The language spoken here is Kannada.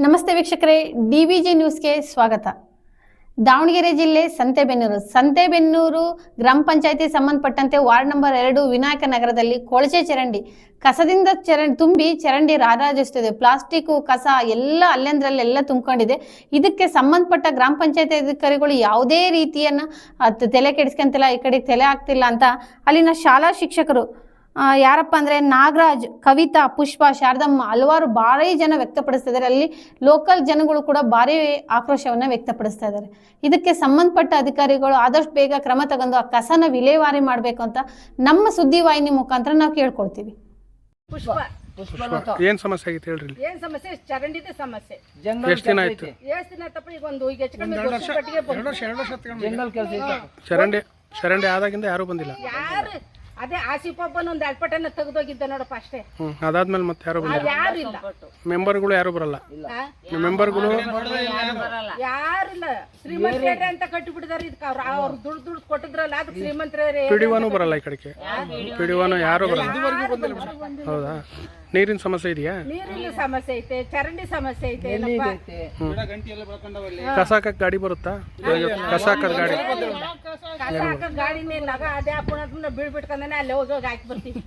ನಮಸ್ತೆ ವೀಕ್ಷಕರೇ, ಡಿವಿಜಿ ನ್ಯೂಸ್ಗೆ ಸ್ವಾಗತ. ದಾವಣಗೆರೆ ಜಿಲ್ಲೆ ಸಂತೆಬೆನ್ನೂರು ಗ್ರಾಮ ಪಂಚಾಯತಿ ಸಂಬಂಧಪಟ್ಟಂತೆ ವಾರ್ಡ್ ನಂಬರ್ 2 ವಿನಾಯಕ ನಗರದಲ್ಲಿ ಕೊಳಚೆ ಚರಂಡಿ ಕಸದಿಂದ ತುಂಬಿ ಚರಂಡಿ ರಾರಾಜಿಸುತ್ತಿದೆ. ಪ್ಲಾಸ್ಟಿಕ್ ಕಸ ಎಲ್ಲ ಅಲ್ಲೆಂದ್ರಲ್ಲೆಲ್ಲ ತುಂಬಿಕೊಂಡಿದೆ. ಇದಕ್ಕೆ ಸಂಬಂಧಪಟ್ಟ ಗ್ರಾಮ ಪಂಚಾಯತಿ ಅಧಿಕಾರಿಗಳು ಯಾವುದೇ ರೀತಿಯನ್ನ ತಲೆ ಕೆಡಿಸ್ಕೊಂತಿಲ್ಲ, ಈ ಕಡೆ ತಲೆ ಆಗ್ತಿಲ್ಲ ಅಂತ ಅಲ್ಲಿನ ಶಾಲಾ ಶಿಕ್ಷಕರು ಯಾರಪ್ಪ ಅಂದರೆ ನಾಗರಾಜ್, ಕವಿತಾ, ಪುಷ್ಪ, ಶಾರದಮ್ಮ ಹಲವಾರು ಭಾರಿ ಜನ ವ್ಯಕ್ತಪಡಿಸ್ತಾ ಇದ್ದಾರೆ. ಅಲ್ಲಿ ಲೋಕಲ್ ಜನಗಳು ಕೂಡ ಭಾರಿ ಆಕ್ರೋಶವನ್ನು ವ್ಯಕ್ತಪಡಿಸ್ತಾ ಇದ್ದಾರೆ. ಇದಕ್ಕೆ ಸಂಬಂಧಪಟ್ಟ ಅಧಿಕಾರಿಗಳು ಆದಷ್ಟು ಬೇಗ ಕ್ರಮ ತಗೊಂಡು ಆ ಕಸನ ವಿಲೇವಾರಿ ಮಾಡಬೇಕು ಅಂತ ನಮ್ಮ ಸುದ್ದಿವಾಹಿನಿ ಮುಖಾಂತರ ನಾವು ಕೇಳ್ಕೊಳ್ತೀವಿ. ಏನ್ ಸಮಸ್ಯೆ ಆಗಿತ್ತು ಹೇಳ್ರಿ? ಏನ್ ಸಮಸ್ಯೆ? ಚರಂಡಿದ ಸಮಸ್ಯೆ. ಎಷ್ಟು ದಿನ ಆಯ್ತು? ಎಷ್ಟು ದಿನ ಆಯ್ತಪ್ಪ? ಈಗ ಒಂದು ಹೆಚ್ಚು ಕಡಿಮೆ ಚರಂಡಿ ಆದಾಗಿಂದ ಯಾರು ಬಂದಿಲ್ಲ. ಯಾರು ಅದೇ ಆಸಿಫಪ್ಪನ ಒಂದು ಅಲ್ಪಟನ್ನ ತೆಗೆದೋಗಿದ್ದ ನೋಡಪ್ಪ ಅಷ್ಟೇ. ಅದಾದ್ಮೇಲೆ ಮತ್ತೆ ಯಾರು ಬಂದಿಲ್ಲ. ಯಾರು ಇಲ್ಲ, ಮೆಂಬರ್ಗಳು ಯಾರು ಬರಲ್ಲ. ಮೆಂಬರ್ಗಳು ಯಾರಿಲ್ಲ. ಶ್ರೀಮಂತರೇ ಅಂತ ಕಟ್ಟಿಬಿಟ್ಟಿದಾರೆ. ಇದಕ್ಕೆ ಅವ್ರು ದುಡ್ಡು ಕೊಟ್ಟಿದ್ರಲ್ಲ, ಅದಕ್ಕೆ ಶ್ರೀಮಂತರೇ. ಪಿಡಿವಾನು ಬರಲ್ಲ ಈ ಕಡೆಗೆ. ಪಿಡಿವಾನು ಯಾರು ಬರಲ್ಲ. ಹೌದಾ? ನೀರಿನ ಸಮಸ್ಯೆ ಇದೆಯಾ? ನೀರಿನ ಸಮಸ್ಯೆ ಐತೆ, ಚರಂಡಿ ಸಮಸ್ಯೆ ಐತೆ. ಕಸ ಹಾಕಕ್ ಗಾಡಿ ಬರುತ್ತಾ? ಕಸ ಹಾಕದ್ ಗಾಡಿ ಕಸ ಹಾಕ ಗಾಡಿನೇ ಇಲ್ಲ. ಅದೇ ಅಪ್ಪನ ಬೀಳ್ಬಿಟ್ಕೊಂಡೇ ಅಲ್ಲೇ ಹೋಗಿ ಹಾಕಿ ಬರ್ತೀವಿ.